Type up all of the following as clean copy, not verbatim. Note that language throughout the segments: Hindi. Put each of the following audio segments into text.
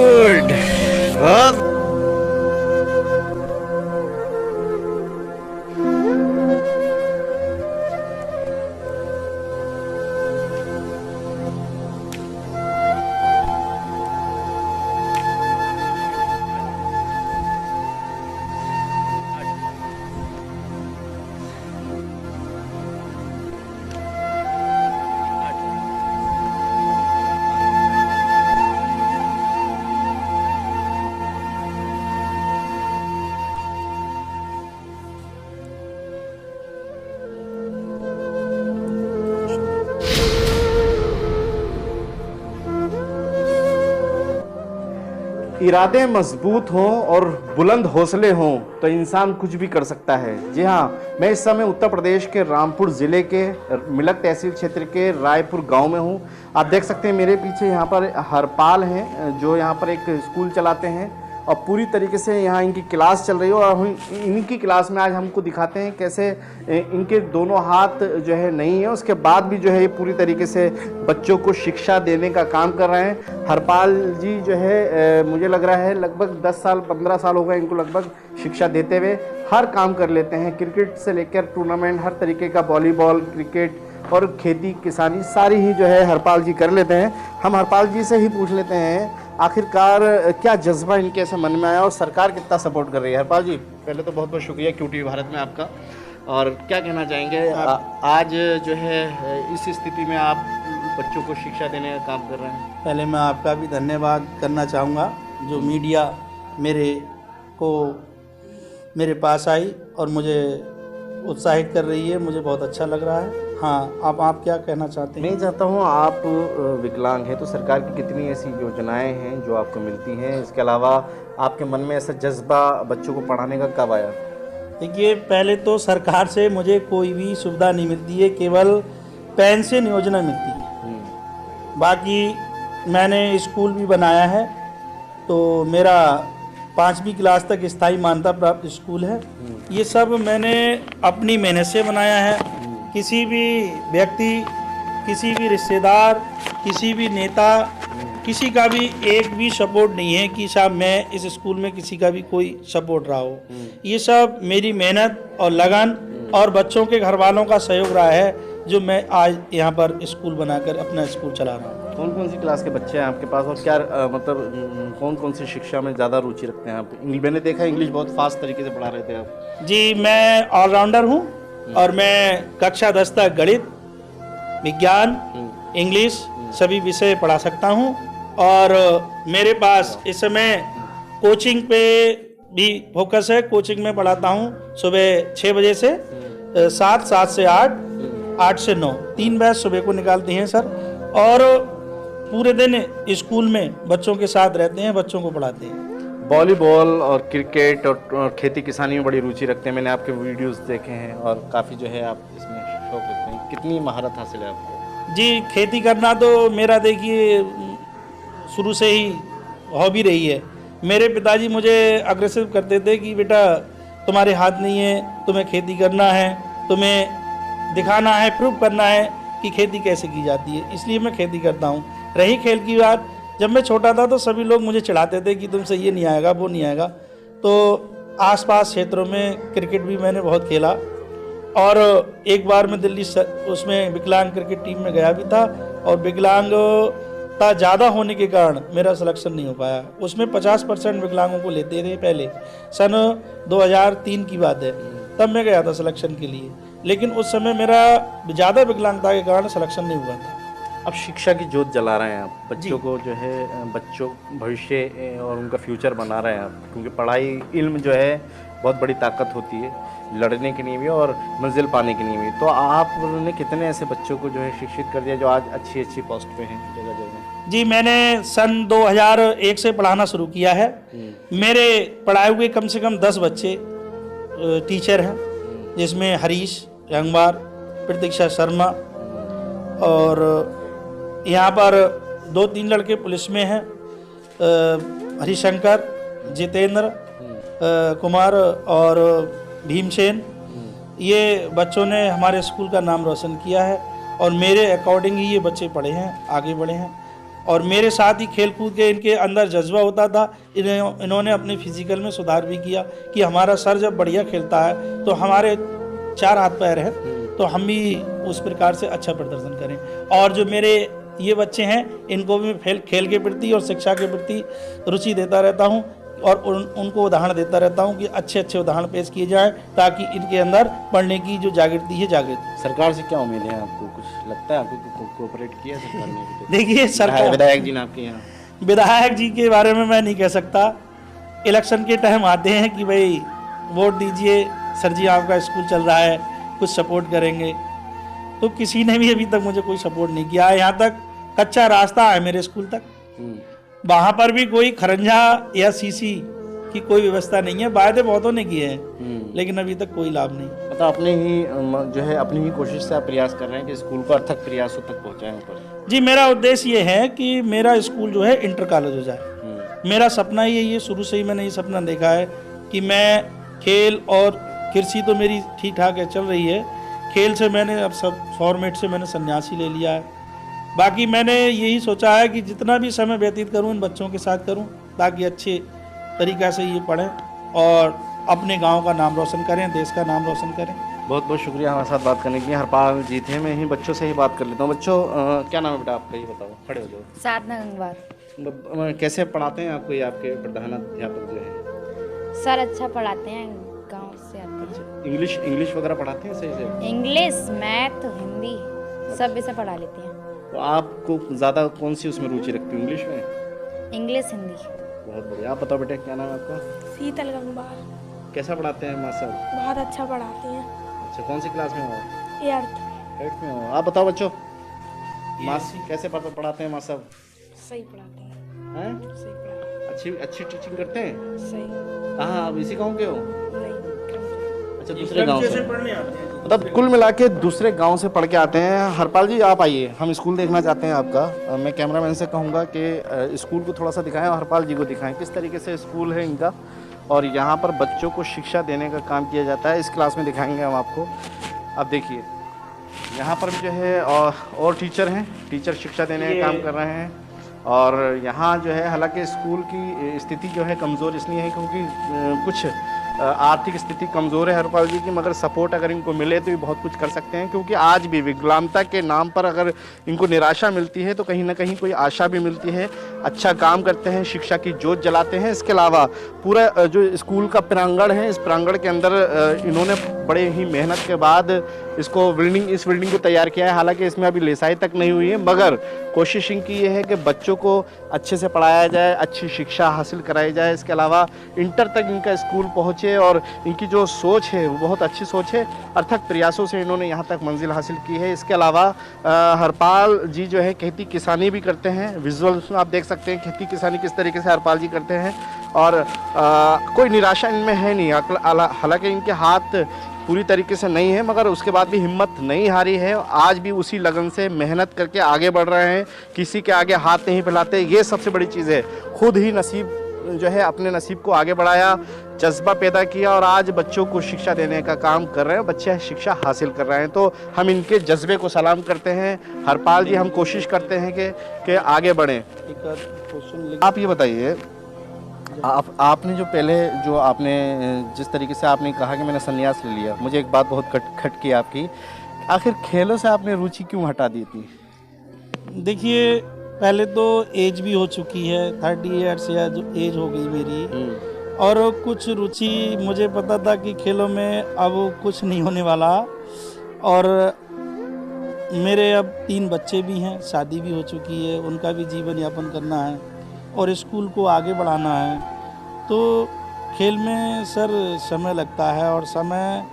गुड। बहुत इरादे मजबूत हों और बुलंद हौसले हों तो इंसान कुछ भी कर सकता है। जी हाँ, मैं इस समय उत्तर प्रदेश के रामपुर ज़िले के मिलक तहसील क्षेत्र के रायपुर गांव में हूँ। आप देख सकते हैं मेरे पीछे यहाँ पर हरपाल हैं जो यहाँ पर एक स्कूल चलाते हैं और पूरी तरीके से यहाँ इनकी क्लास चल रही है। और इनकी क्लास में आज हमको दिखाते हैं कैसे इनके दोनों हाथ जो है नहीं है, उसके बाद भी जो है ये पूरी तरीके से बच्चों को शिक्षा देने का काम कर रहे हैं। हरपाल जी जो है मुझे लग रहा है लगभग 10 साल 15 साल हो गए इनको लगभग शिक्षा देते हुए। हर काम कर लेते हैं, क्रिकेट से लेकर टूर्नामेंट, हर तरीके का वॉलीबॉल, क्रिकेट और खेती किसानी सारी ही जो है हरपाल जी कर लेते हैं। हम हरपाल जी से ही पूछ लेते हैं आखिरकार क्या जज्बा इनके ऐसे मन में आया और सरकार कितना सपोर्ट कर रही है। हरपाल जी, पहले तो बहुत बहुत शुक्रिया QTV भारत में आपका। और क्या कहना चाहेंगे आज जो है इस स्थिति में आप बच्चों को शिक्षा देने का काम कर रहे हैं? पहले मैं आपका भी धन्यवाद करना चाहूँगा जो मीडिया मेरे पास आई और मुझे उत्साहित कर रही है, मुझे बहुत अच्छा लग रहा है। हाँ, आप क्या कहना चाहते हैं? मैं चाहता हूँ, आप विकलांग हैं तो सरकार की कितनी ऐसी योजनाएं हैं जो आपको मिलती हैं, इसके अलावा आपके मन में ऐसा जज्बा बच्चों को पढ़ाने का कब आया? देखिए, पहले तो सरकार से मुझे कोई भी सुविधा नहीं मिलती है, केवल पेंशन योजना मिलती है। बाकी मैंने स्कूल भी बनाया है तो मेरा 5वीं क्लास तक स्थायी मान्यता प्राप्त स्कूल है। ये सब मैंने अपनी मेहनत से बनाया है। किसी भी व्यक्ति, किसी भी रिश्तेदार, किसी भी नेता, किसी का भी एक भी सपोर्ट नहीं है कि साहब मैं इस स्कूल में किसी का भी कोई सपोर्ट रहा हो। ये सब मेरी मेहनत और लगन और बच्चों के घर वालों का सहयोग रहा है जो मैं आज यहाँ पर स्कूल बनाकर अपना स्कूल चला रहा हूँ। कौन कौन सी क्लास के बच्चे हैं आपके पास और क्या मतलब कौन कौन सी शिक्षा में ज़्यादा रुचि रखते हैं आप? मैंने देखा इंग्लिश बहुत फास्ट तरीके से पढ़ा रहे थे आप। जी, मैं ऑलराउंडर हूँ और मैं कक्षा 10 तक गणित, विज्ञान, इंग्लिश सभी विषय पढ़ा सकता हूँ। और मेरे पास इस समय कोचिंग पे भी फोकस है। कोचिंग में पढ़ाता हूँ सुबह 6 बजे से 7 से 8, 8 से 9, 3 बैच सुबह को निकालते हैं सर। और पूरे दिन स्कूल में बच्चों के साथ रहते हैं, बच्चों को पढ़ाते हैं। वॉलीबॉल और क्रिकेट और खेती किसानी में बड़ी रुचि रखते हैं, मैंने आपके वीडियोस देखे हैं और काफ़ी जो है आप इसमें शौक रखते हैं। कितनी महारत हासिल है आपको? जी, खेती करना तो मेरा देखिए शुरू से ही हॉबी रही है। मेरे पिताजी मुझे अग्रेसिव करते थे कि बेटा तुम्हारे हाथ नहीं है, तुम्हें खेती करना है, तुम्हें दिखाना है, प्रूव करना है कि खेती कैसे की जाती है, इसलिए मैं खेती करता हूँ। रही खेल की बात, जब मैं छोटा था तो सभी लोग मुझे चिढ़ाते थे कि तुमसे ये नहीं आएगा, वो नहीं आएगा। तो आसपास क्षेत्रों में क्रिकेट भी मैंने बहुत खेला और एक बार मैं दिल्ली उसमें विकलांग क्रिकेट टीम में गया भी था और विकलांगता ज़्यादा होने के कारण मेरा सिलेक्शन नहीं हो पाया। उसमें 50% विकलांगों को लेते थे पहले, सन 2003 की बात है, तब मैं गया था सिलेक्शन के लिए, लेकिन उस समय मेरा ज़्यादा विकलांगता के कारण सिलेक्शन नहीं हुआ था। अब शिक्षा की जोत जला रहे हैं आप, बच्चों को जो है बच्चों भविष्य और उनका फ्यूचर बना रहे हैं आप, क्योंकि पढ़ाई इल्म जो है बहुत बड़ी ताकत होती है लड़ने के लिए भी और मंजिल पाने के लिए भी। तो आपने कितने ऐसे बच्चों को जो है शिक्षित कर दिया जो आज अच्छी अच्छी पोस्ट पे हैं जगह जगह? जी, मैंने सन 2001 से पढ़ाना शुरू किया है। मेरे पढ़ाए हुए कम से कम 10 बच्चे टीचर हैं, जिसमें हरीश रंगवार, प्रतीक्षा शर्मा और यहाँ पर 2-3 लड़के पुलिस में हैं, हरिशंकर, जितेंद्र कुमार और भीमसेन। ये बच्चों ने हमारे स्कूल का नाम रोशन किया है और मेरे अकॉर्डिंग ही ये बच्चे पढ़े हैं, आगे बढ़े हैं। और मेरे साथ ही खेल कूद के इनके अंदर जज्बा होता था। इन्होंने अपने फिजिकल में सुधार भी किया कि हमारा सर जब बढ़िया खेलता है तो हमारे 4 हाथ पैर हैं, तो हम भी उस प्रकार से अच्छा प्रदर्शन करें। और जो मेरे ये बच्चे हैं, इनको भी मैं खेल के प्रति और शिक्षा के प्रति रुचि देता रहता हूँ और उनको उदाहरण देता रहता हूँ कि अच्छे अच्छे उदाहरण पेश किए जाएं, ताकि इनके अंदर पढ़ने की जो जागृति है जागृत हो। सरकार से क्या उम्मीद है आपको? कुछ लगता है आपको कोऑपरेट किया सरकार ने? देखिए, सरकार, विधायक जी ने आपके यहाँ, विधायक जी के बारे में मैं नहीं कह सकता। इलेक्शन के टाइम आते हैं कि भाई वोट दीजिए सर जी, आपका स्कूल चल रहा है, कुछ सपोर्ट करेंगे, तो किसी ने भी अभी तक मुझे कोई सपोर्ट नहीं किया है। यहाँ तक कच्चा रास्ता है मेरे स्कूल तक, वहाँ पर भी कोई खरंजा या सीसी की कोई व्यवस्था नहीं है। वायदे बहुतों ने किए हैं लेकिन अभी तक कोई लाभ नहीं। मतलब अपने ही जो है अपनी ही कोशिश से आप प्रयास कर रहे हैं कि स्कूल को अर्थक प्रयासों तक पहुँचाएं ऊपर। जी, मेरा उद्देश्य ये है कि मेरा स्कूल जो है इंटर कॉलेज हो जाए। मेरा सपना ही यही है, शुरू से ही मैंने ये सपना देखा है कि मैं खेल और कृषि तो मेरी ठीक ठाक है, चल रही है। खेल से मैंने अब सब फॉर्मेट से मैंने संन्यासी ले लिया है। बाकी मैंने यही सोचा है कि जितना भी समय व्यतीत करूं इन बच्चों के साथ करूं, ताकि अच्छे तरीक़ा से ये पढ़ें और अपने गांव का नाम रोशन करें, देश का नाम रोशन करें। बहुत बहुत शुक्रिया हमारे साथ बात करने के लिए। हरपाल जी थे, मैं ही बच्चों से ही बात कर लेता हूँ। बच्चों, क्या नाम है बेटा आपका, ये बताओ, खड़े हो जाओ। साधना गंगवार। कैसे पढ़ाते हैं आपको ये आपके प्रधानाध्यापक जो हैं? सर अच्छा पढ़ाते हैं, गांव से आते हैं। इंग्लिश वगैरह पढ़ाते हैं सही से? इंग्लिश, मैथ, हिंदी सब विषय पढ़ा लेते हैं। तो आपको ज़्यादा कौन सी उसमें रुचि रखती है, इंग्लिश में? इंग्लिश, हिंदी। बहुत बढ़िया। आप बताओ बेटे, क्या नाम है आपका? शीतल गंगवार। कैसा पढ़ाते हैं मास्टर? बहुत अच्छा पढ़ाते हैं। अच्छा, कौन सी क्लास में हो? 8th में हो। आप बताओ बच्चों, मास्टर कैसे पढ़ाते हैं मास्टर? सही पढ़ाते हैं। हैं? सही पढ़ाते अच्छी टीचिंग करते हैं? हैं। सही कहाँ, आप इसी गाँव के हो? नहीं अच्छा, दूसरे गाँव से पढ़ने आते हैं। मतलब कुल मिला के दूसरे गांव से पढ़ के आते हैं। हरपाल जी, आप आइए, हम स्कूल देखना चाहते हैं आपका। मैं कैमरामैन से कहूँगा कि स्कूल को थोड़ा सा दिखाएं और हरपाल जी को दिखाएं किस तरीके से स्कूल है इनका, और यहाँ पर बच्चों को शिक्षा देने का काम किया जाता है। इस क्लास में दिखाएंगे हम आपको। अब देखिए, यहाँ पर भी जो है और टीचर हैं, टीचर शिक्षा देने का काम कर रहे हैं। और यहाँ जो है, हालांकि स्कूल की स्थिति जो है कमज़ोर इसलिए है क्योंकि कुछ आर्थिक स्थिति कमज़ोर है हरपाल जी की, मगर सपोर्ट अगर इनको मिले तो ये बहुत कुछ कर सकते हैं। क्योंकि आज भी विकलांगता के नाम पर अगर इनको निराशा मिलती है तो कहीं ना कहीं कोई आशा भी मिलती है। अच्छा काम करते हैं, शिक्षा की जोत जलाते हैं। इसके अलावा पूरा जो स्कूल का प्रांगण है, इस प्रांगण के अंदर इन्होंने बड़े ही मेहनत के बाद इस बिल्डिंग को तैयार किया है। हालांकि इसमें अभी लेसाई तक नहीं हुई है, मगर कोशिश इनकी ये है कि बच्चों को अच्छे से पढ़ाया जाए, अच्छी शिक्षा हासिल कराई जाए। इसके अलावा इंटर तक इनका स्कूल पहुँचे, और इनकी जो सोच है वो बहुत अच्छी सोच है। अर्थक प्रयासों से इन्होंने यहाँ तक मंजिल हासिल की है। इसके अलावा हरपाल जी जो है खेती किसानी भी करते हैं। विजुअल्स में आप देख सकते हैं खेती किसानी किस तरीके से हरपाल जी करते हैं, और कोई निराशा इनमें है नहीं। हालांकि इनके हाथ पूरी तरीके से नहीं है, मगर उसके बाद भी हिम्मत नहीं हारी है। आज भी उसी लगन से मेहनत करके आगे बढ़ रहे हैं, किसी के आगे हाथ नहीं फैलाते। ये सबसे बड़ी चीज़ है। खुद ही नसीब जो है अपने नसीब को आगे बढ़ाया, जज्बा पैदा किया, और आज बच्चों को शिक्षा देने का काम कर रहे हैं। बच्चे शिक्षा हासिल कर रहे हैं, तो हम इनके जज्बे को सलाम करते हैं। हरपाल जी, हम कोशिश करते हैं कि आगे बढ़ें। आप ये बताइए, आपने जो पहले जो आपने जिस तरीके से आपने कहा कि मैंने संन्यास ले लिया, मुझे एक बात बहुत खटकी आपकी, आखिर खेलों से आपने रुचि क्यों हटा दी थी? देखिए, पहले तो एज भी हो चुकी है, 30 ईयर्स या जो एज हो गई मेरी, और कुछ रुचि मुझे पता था कि खेलों में अब कुछ नहीं होने वाला। और मेरे अब 3 बच्चे भी हैं, शादी भी हो चुकी है, उनका भी जीवन यापन करना है और स्कूल को आगे बढ़ाना है। तो खेल में सर समय लगता है, और समय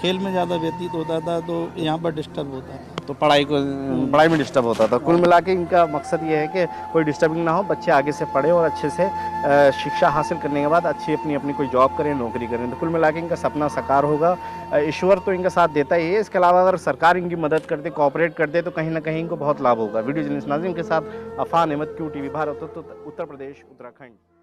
खेल में ज़्यादा व्यतीत होता था तो यहाँ पर डिस्टर्ब होता था, तो पढ़ाई में डिस्टर्ब होता था। कुल मिला के इनका मकसद ये है कि कोई डिस्टर्बिंग ना हो, बच्चे आगे से पढ़े और अच्छे से शिक्षा हासिल करने के बाद अच्छी अपनी कोई जॉब करें, नौकरी करें। तो कुल मिला के इनका सपना साकार होगा। ईश्वर तो इनका साथ देता ही है, इसके अलावा अगर सरकार इनकी मदद करते, कोऑपरेट करते, तो कहीं ना कहीं इनको बहुत लाभ होगा। वीडियो जर्नलिस्ट नाज़िम के साथ अफान अहमद, QTV भारत, उत्तर प्रदेश, उत्तराखंड।